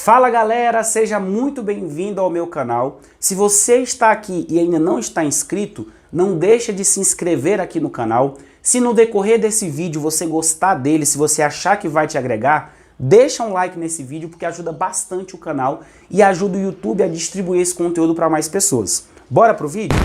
Fala galera, seja muito bem-vindo ao meu canal. Se você está aqui e ainda não está inscrito, não deixa de se inscrever aqui no canal. Se no decorrer desse vídeo você gostar dele, se você achar que vai te agregar, deixa um like nesse vídeo porque ajuda bastante o canal e ajuda o YouTube a distribuir esse conteúdo para mais pessoas. Bora pro vídeo?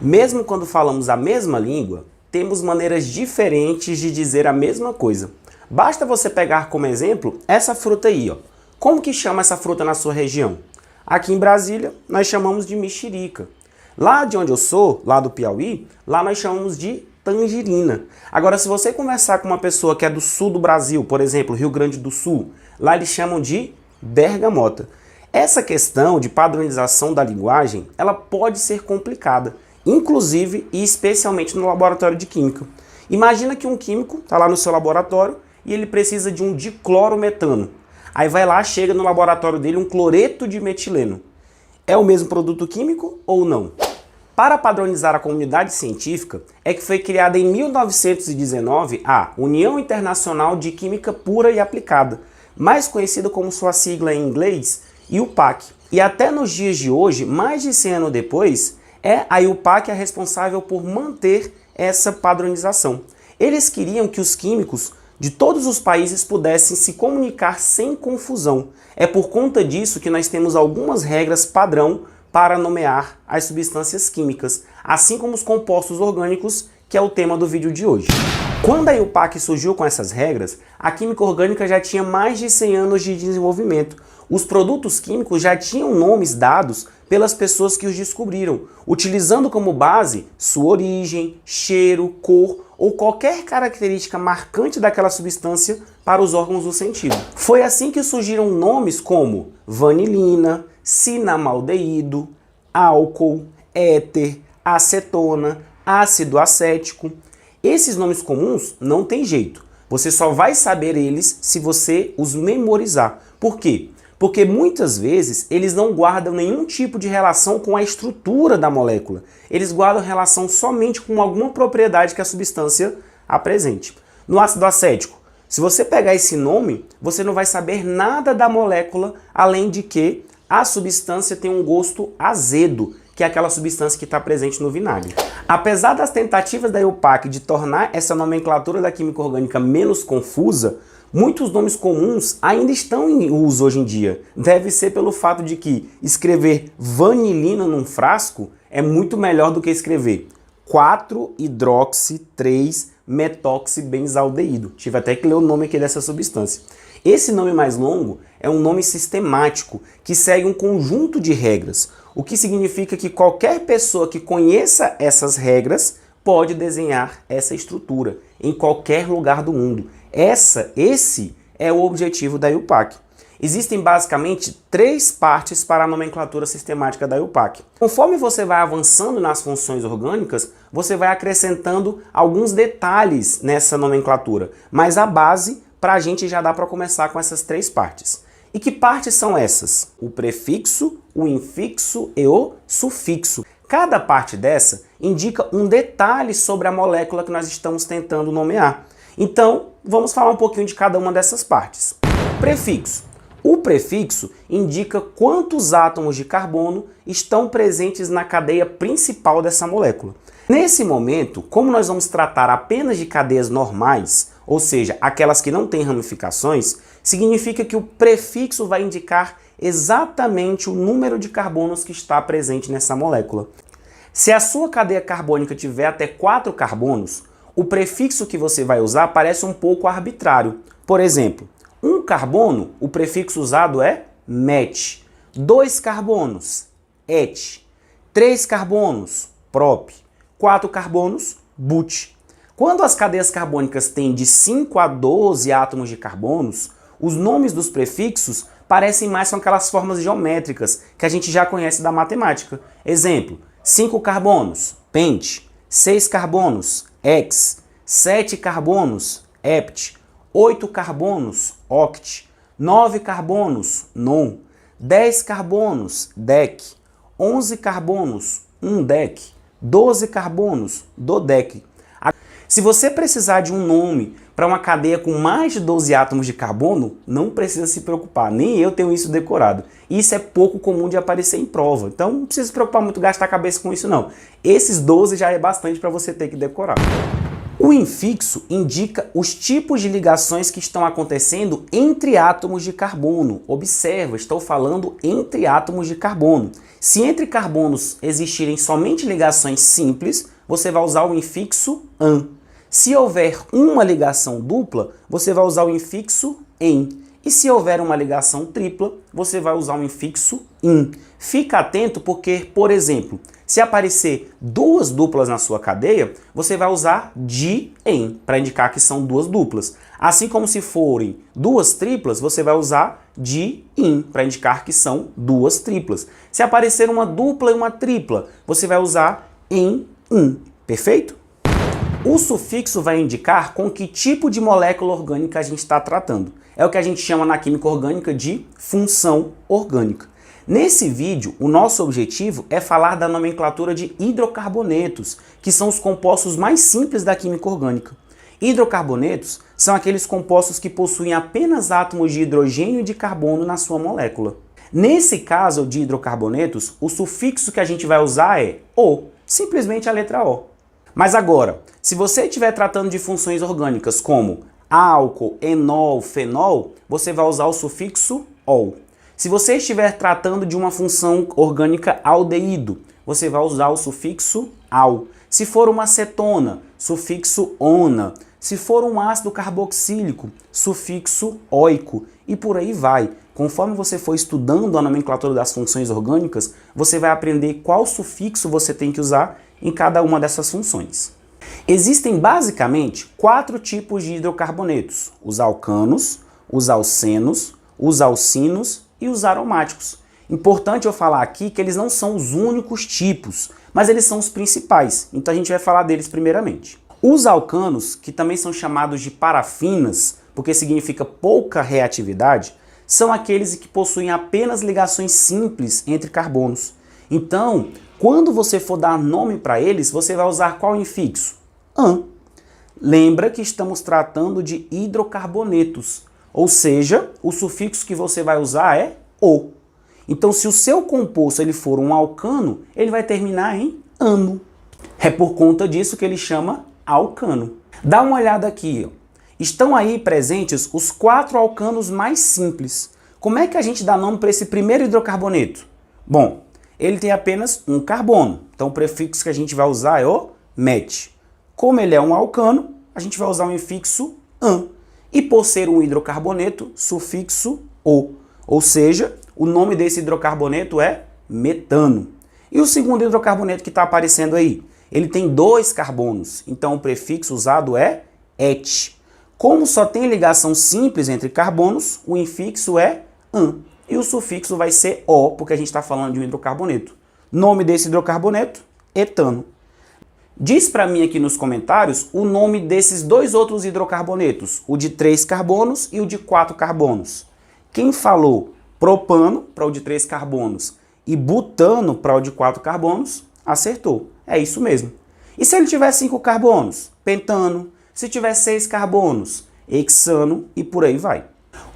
Mesmo quando falamos a mesma língua, temos maneiras diferentes de dizer a mesma coisa. Basta você pegar como exemplo essa fruta aí, ó. Como que chama essa fruta na sua região? Aqui em Brasília, nós chamamos de mexerica. Lá de onde eu sou, lá do Piauí, lá nós chamamos de tangerina. Agora, se você conversar com uma pessoa que é do sul do Brasil, por exemplo, Rio Grande do Sul, lá eles chamam de bergamota. Essa questão de padronização da linguagem, ela pode ser complicada, inclusive e especialmente no laboratório de química. Imagina que um químico está lá no seu laboratório e ele precisa de um diclorometano. Aí vai lá, chega no laboratório dele um cloreto de metileno. É o mesmo produto químico ou não? Para padronizar a comunidade científica, é que foi criada em 1919 a União Internacional de Química Pura e Aplicada, mais conhecida como sua sigla em inglês, IUPAC. E até nos dias de hoje, mais de 100 anos depois, a IUPAC a responsável por manter essa padronização. Eles queriam que os químicos de todos os países pudessem se comunicar sem confusão. É por conta disso que nós temos algumas regras padrão para nomear as substâncias químicas, assim como os compostos orgânicos, que é o tema do vídeo de hoje. Quando a IUPAC surgiu com essas regras, a química orgânica já tinha mais de 100 anos de desenvolvimento. Os produtos químicos já tinham nomes dados pelas pessoas que os descobriram, utilizando como base sua origem, cheiro, cor ou qualquer característica marcante daquela substância para os órgãos do sentido. Foi assim que surgiram nomes como vanilina, cinnamaldeído, álcool, éter, acetona, ácido acético. Esses nomes comuns não tem jeito. Você só vai saber eles se você os memorizar. Por quê? Porque muitas vezes eles não guardam nenhum tipo de relação com a estrutura da molécula. Eles guardam relação somente com alguma propriedade que a substância apresente. No ácido acético, se você pegar esse nome, você não vai saber nada da molécula, além de que a substância tem um gosto azedo, que é aquela substância que está presente no vinagre. Apesar das tentativas da IUPAC de tornar essa nomenclatura da química orgânica menos confusa, muitos nomes comuns ainda estão em uso hoje em dia. Deve ser pelo fato de que escrever vanilina num frasco é muito melhor do que escrever 4-hidroxi-3-metoxibenzaldeído. Tive até que ler o nome aqui dessa substância. Esse nome mais longo é um nome sistemático que segue um conjunto de regras, o que significa que qualquer pessoa que conheça essas regras pode desenhar essa estrutura em qualquer lugar do mundo. Esse é o objetivo da IUPAC. Existem basicamente 3 partes para a nomenclatura sistemática da IUPAC. Conforme você vai avançando nas funções orgânicas, você vai acrescentando alguns detalhes nessa nomenclatura, mas a base para a gente já dá para começar com essas 3 partes. E que partes são essas? O prefixo, o infixo e o sufixo. Cada parte dessa indica um detalhe sobre a molécula que nós estamos tentando nomear. Então, vamos falar um pouquinho de cada uma dessas partes. Prefixo. O prefixo indica quantos átomos de carbono estão presentes na cadeia principal dessa molécula. Nesse momento, como nós vamos tratar apenas de cadeias normais, ou seja, aquelas que não têm ramificações, significa que o prefixo vai indicar exatamente o número de carbonos que está presente nessa molécula. Se a sua cadeia carbônica tiver até 4 carbonos, o prefixo que você vai usar parece um pouco arbitrário. Por exemplo, 1 carbono, o prefixo usado é met. 2 carbonos, et. 3 carbonos, prop. 4 carbonos, but. Quando as cadeias carbônicas têm de 5 a 12 átomos de carbonos, os nomes dos prefixos parecem mais com aquelas formas geométricas que a gente já conhece da matemática. Exemplo, 5 carbonos, pent. 6 carbonos, hex. 7 carbonos, hept. 8 carbonos, oct. 9 carbonos, non. 10 carbonos, dec. 11 carbonos, undec. 12 carbonos, dodec. Se você precisar de um nome para uma cadeia com mais de 12 átomos de carbono, não precisa se preocupar, nem eu tenho isso decorado. Isso é pouco comum de aparecer em prova, então não precisa se preocupar muito, gastar a cabeça com isso não. Esses 12 já é bastante para você ter que decorar. O infixo indica os tipos de ligações que estão acontecendo entre átomos de carbono. Observa, estou falando entre átomos de carbono. Se entre carbonos existirem somente ligações simples, você vai usar o infixo AN. Se houver uma ligação dupla, você vai usar o infixo EN. E se houver uma ligação tripla, você vai usar o infixo IN. Fica atento porque, por exemplo, se aparecer duas duplas na sua cadeia, você vai usar DIEN para indicar que são duas duplas. Assim como se forem duas triplas, você vai usar DIN para indicar que são duas triplas. Se aparecer uma dupla e uma tripla, você vai usar IN. Perfeito? O sufixo vai indicar com que tipo de molécula orgânica a gente está tratando. É o que a gente chama na química orgânica de função orgânica. Nesse vídeo, o nosso objetivo é falar da nomenclatura de hidrocarbonetos, que são os compostos mais simples da química orgânica. Hidrocarbonetos são aqueles compostos que possuem apenas átomos de hidrogênio e de carbono na sua molécula. Nesse caso de hidrocarbonetos, o sufixo que a gente vai usar é O, simplesmente a letra O. Mas agora, se você estiver tratando de funções orgânicas como álcool, enol, fenol, você vai usar o sufixo OL. Se você estiver tratando de uma função orgânica aldeído, você vai usar o sufixo AL. Se for uma cetona, sufixo ONA. Se for um ácido carboxílico, sufixo OICO. E por aí vai. Conforme você for estudando a nomenclatura das funções orgânicas, você vai aprender qual sufixo você tem que usar em cada uma dessas funções. Existem basicamente 4 tipos de hidrocarbonetos: os alcanos, os alcenos, os alcinos e os aromáticos. Importante eu falar aqui que eles não são os únicos tipos, mas eles são os principais, então a gente vai falar deles primeiramente. Os alcanos, que também são chamados de parafinas, porque significa pouca reatividade, são aqueles que possuem apenas ligações simples entre carbonos. Então, quando você for dar nome para eles, você vai usar qual infixo? AN. Lembra que estamos tratando de hidrocarbonetos, ou seja, o sufixo que você vai usar é O. Então, se o seu composto ele for um alcano, ele vai terminar em ano. É por conta disso que ele chama alcano. Dá uma olhada aqui, ó. Estão aí presentes os 4 alcanos mais simples. Como é que a gente dá nome para esse primeiro hidrocarboneto? Bom, ele tem apenas um carbono, então o prefixo que a gente vai usar é o MET. Como ele é um alcano, a gente vai usar o infixo AN. E por ser um hidrocarboneto, sufixo O. Ou seja, o nome desse hidrocarboneto é metano. E o segundo hidrocarboneto que está aparecendo aí? Ele tem 2 carbonos, então o prefixo usado é ET. Como só tem ligação simples entre carbonos, o infixo é AN. E o sufixo vai ser O, porque a gente está falando de um hidrocarboneto. Nome desse hidrocarboneto? Etano. Diz para mim aqui nos comentários o nome desses 2 outros hidrocarbonetos, o de 3 carbonos e o de 4 carbonos. Quem falou propano para o de 3 carbonos e butano para o de 4 carbonos, acertou. É isso mesmo. E se ele tiver 5 carbonos? Pentano. Se tiver 6 carbonos? Hexano e por aí vai.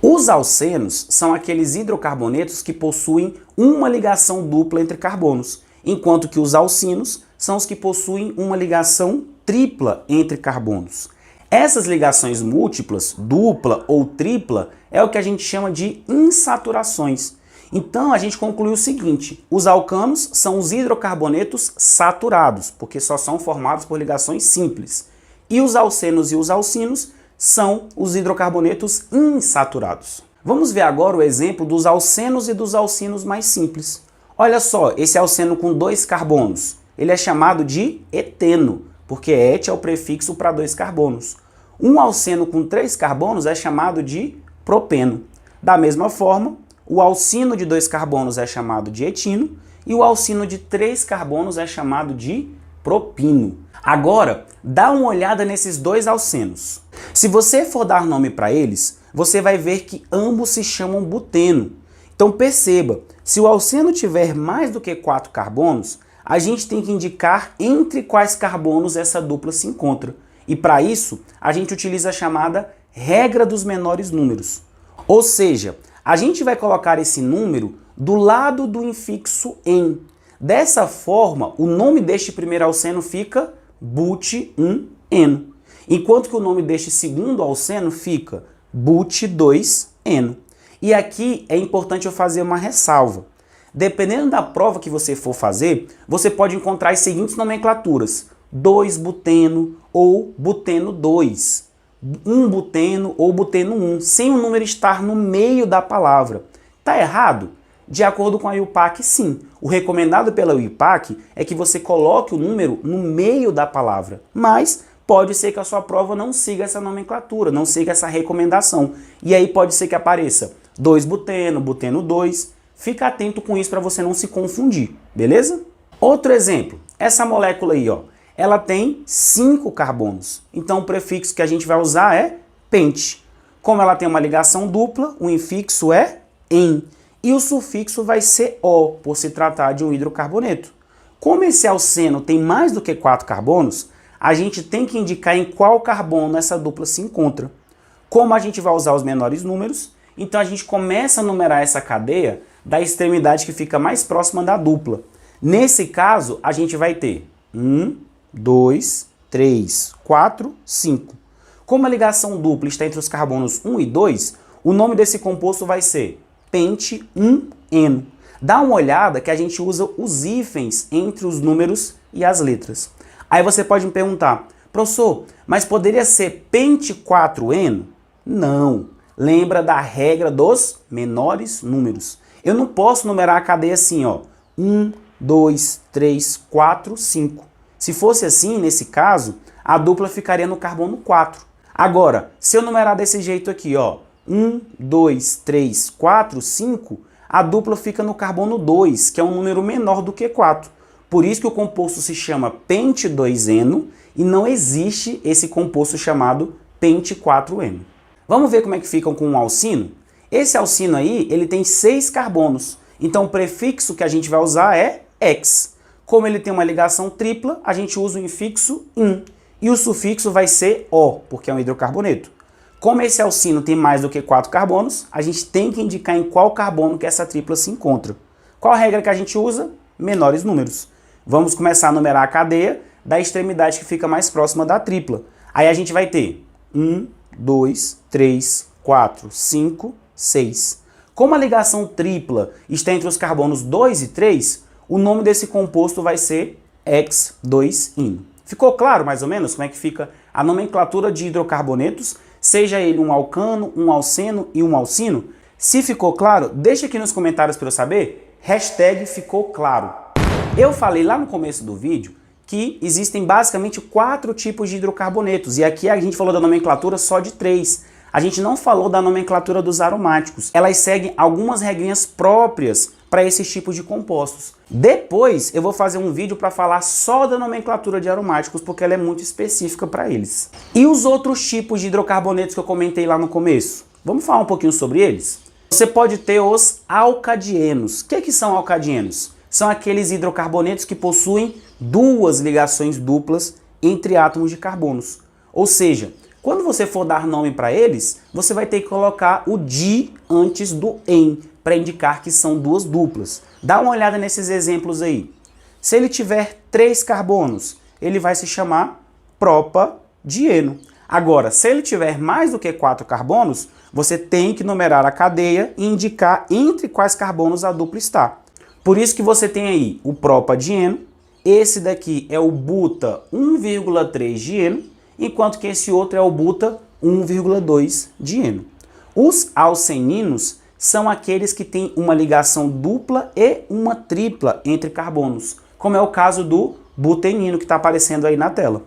Os alcenos são aqueles hidrocarbonetos que possuem uma ligação dupla entre carbonos, enquanto que os alcinos são os que possuem uma ligação tripla entre carbonos. Essas ligações múltiplas, dupla ou tripla, é o que a gente chama de insaturações. Então a gente conclui o seguinte: os alcanos são os hidrocarbonetos saturados, porque só são formados por ligações simples. E os alcenos e os alcinos são os hidrocarbonetos insaturados. Vamos ver agora o exemplo dos alcenos e dos alcinos mais simples. Olha só, esse alceno com 2 carbonos, ele é chamado de eteno, porque et é o prefixo para 2 carbonos. Um alceno com 3 carbonos é chamado de propeno. Da mesma forma, o alcino de 2 carbonos é chamado de etino e o alcino de 3 carbonos é chamado de propino. Agora, dá uma olhada nesses 2 alcenos. Se você for dar nome para eles, você vai ver que ambos se chamam buteno. Então perceba, se o alceno tiver mais do que 4 carbonos, a gente tem que indicar entre quais carbonos essa dupla se encontra. E para isso, a gente utiliza a chamada regra dos menores números. Ou seja, a gente vai colocar esse número do lado do infixo em. Dessa forma, o nome deste primeiro alceno fica but1eno, enquanto que o nome deste segundo alceno fica but2eno. E aqui é importante eu fazer uma ressalva. Dependendo da prova que você for fazer, você pode encontrar as seguintes nomenclaturas: 2-buteno ou buteno 2, 1-buteno ou buteno 1, sem o número estar no meio da palavra. Tá errado? De acordo com a IUPAC, sim. O recomendado pela IUPAC é que você coloque o número no meio da palavra, mas pode ser que a sua prova não siga essa nomenclatura, não siga essa recomendação. E aí pode ser que apareça 2-buteno, buteno 2. Fica atento com isso para você não se confundir, beleza? Outro exemplo, essa molécula aí, ó, ela tem 5 carbonos. Então o prefixo que a gente vai usar é pente. Como ela tem uma ligação dupla, o infixo é em. E o sufixo vai ser o, por se tratar de um hidrocarboneto. Como esse alceno tem mais do que 4 carbonos, a gente tem que indicar em qual carbono essa dupla se encontra. Como a gente vai usar os menores números, então a gente começa a numerar essa cadeia da extremidade que fica mais próxima da dupla. Nesse caso, a gente vai ter 1, 2, 3, 4, 5. Como a ligação dupla está entre os carbonos 1 e 2, o nome desse composto vai ser pente1eno. Dá uma olhada que a gente usa os hífens entre os números e as letras. Aí você pode me perguntar: professor, mas poderia ser pente4eno? Não. Lembra da regra dos menores números. Eu não posso numerar a cadeia assim, ó. 1, 2, 3, 4, 5. Se fosse assim, nesse caso, a dupla ficaria no carbono 4. Agora, se eu numerar desse jeito aqui, ó, 1, 2, 3, 4, 5, a dupla fica no carbono 2, que é um número menor do que 4. Por isso que o composto se chama pente2eno e não existe esse composto chamado pente4eno. Vamos ver como é que ficam com um alcino? Esse alcino aí, ele tem 6 carbonos. Então o prefixo que a gente vai usar é ex. Como ele tem uma ligação tripla, a gente usa o infixo in. E o sufixo vai ser o, porque é um hidrocarboneto. Como esse alcino tem mais do que 4 carbonos, a gente tem que indicar em qual carbono que essa tripla se encontra. Qual a regra que a gente usa? Menores números. Vamos começar a numerar a cadeia da extremidade que fica mais próxima da tripla. Aí a gente vai ter 1, 2, 3, 4, 5, 6. Como a ligação tripla está entre os carbonos 2 e 3, o nome desse composto vai ser ex2ino. Ficou claro mais ou menos como é que fica a nomenclatura de hidrocarbonetos, seja ele um alcano, um alceno e um alcino? Se ficou claro, deixa aqui nos comentários para eu saber, #ficou claro. Eu falei lá no começo do vídeo que existem basicamente 4 tipos de hidrocarbonetos, e aqui a gente falou da nomenclatura só de 3. A gente não falou da nomenclatura dos aromáticos. Elas seguem algumas regrinhas próprias para esses tipos de compostos. Depois eu vou fazer um vídeo para falar só da nomenclatura de aromáticos, porque ela é muito específica para eles. E os outros tipos de hidrocarbonetos que eu comentei lá no começo? Vamos falar um pouquinho sobre eles? Você pode ter os alcadienos. O que são alcadienos? São aqueles hidrocarbonetos que possuem 2 ligações duplas entre átomos de carbonos. Ou seja, quando você for dar nome para eles, você vai ter que colocar o di antes do em, para indicar que são 2 duplas. Dá uma olhada nesses exemplos aí. Se ele tiver 3 carbonos, ele vai se chamar propadieno. Agora, se ele tiver mais do que 4 carbonos, você tem que numerar a cadeia e indicar entre quais carbonos a dupla está. Por isso que você tem aí o propadieno, esse daqui é o buta 1,3-dieno, enquanto que esse outro é o buta 1,2-dieno. Os alceninos são aqueles que têm uma ligação dupla e uma tripla entre carbonos, como é o caso do butenino que está aparecendo aí na tela.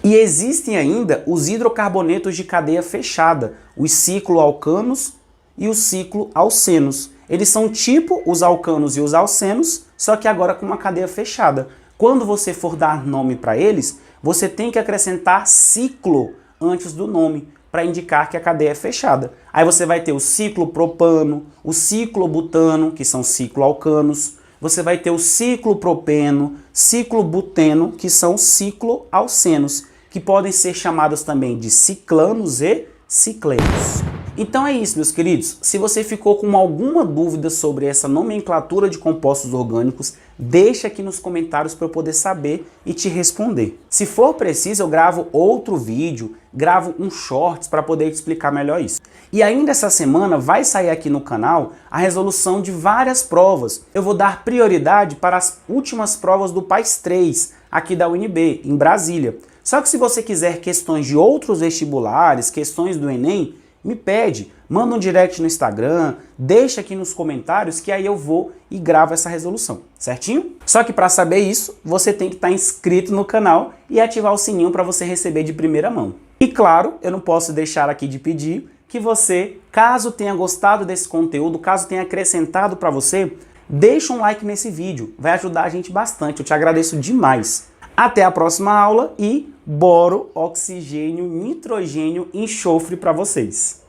E existem ainda os hidrocarbonetos de cadeia fechada, os cicloalcanos e os cicloalcenos. Eles são tipo os alcanos e os alcenos, só que agora com uma cadeia fechada. Quando você for dar nome para eles, você tem que acrescentar ciclo antes do nome, para indicar que a cadeia é fechada. Aí você vai ter o ciclopropano, o ciclobutano, que são cicloalcanos, você vai ter o ciclopropeno, ciclobuteno, que são cicloalcenos, que podem ser chamadas também de ciclanos e ciclenos. Então é isso, meus queridos. Se você ficou com alguma dúvida sobre essa nomenclatura de compostos orgânicos, deixa aqui nos comentários para eu poder saber e te responder. Se for preciso, eu gravo outro vídeo, gravo um shorts para poder te explicar melhor isso. E ainda essa semana vai sair aqui no canal a resolução de várias provas. Eu vou dar prioridade para as últimas provas do PAIS 3, aqui da UNB, em Brasília. Só que se você quiser questões de outros vestibulares, questões do Enem, me pede, manda um direct no Instagram, deixa aqui nos comentários que aí eu vou e gravo essa resolução, certinho? Só que para saber isso, você tem que estar inscrito no canal e ativar o sininho para você receber de primeira mão. E claro, eu não posso deixar aqui de pedir que você, caso tenha gostado desse conteúdo, caso tenha acrescentado para você, deixa um like nesse vídeo, vai ajudar a gente bastante, eu te agradeço demais. Até a próxima aula e boro, oxigênio, nitrogênio, enxofre para vocês.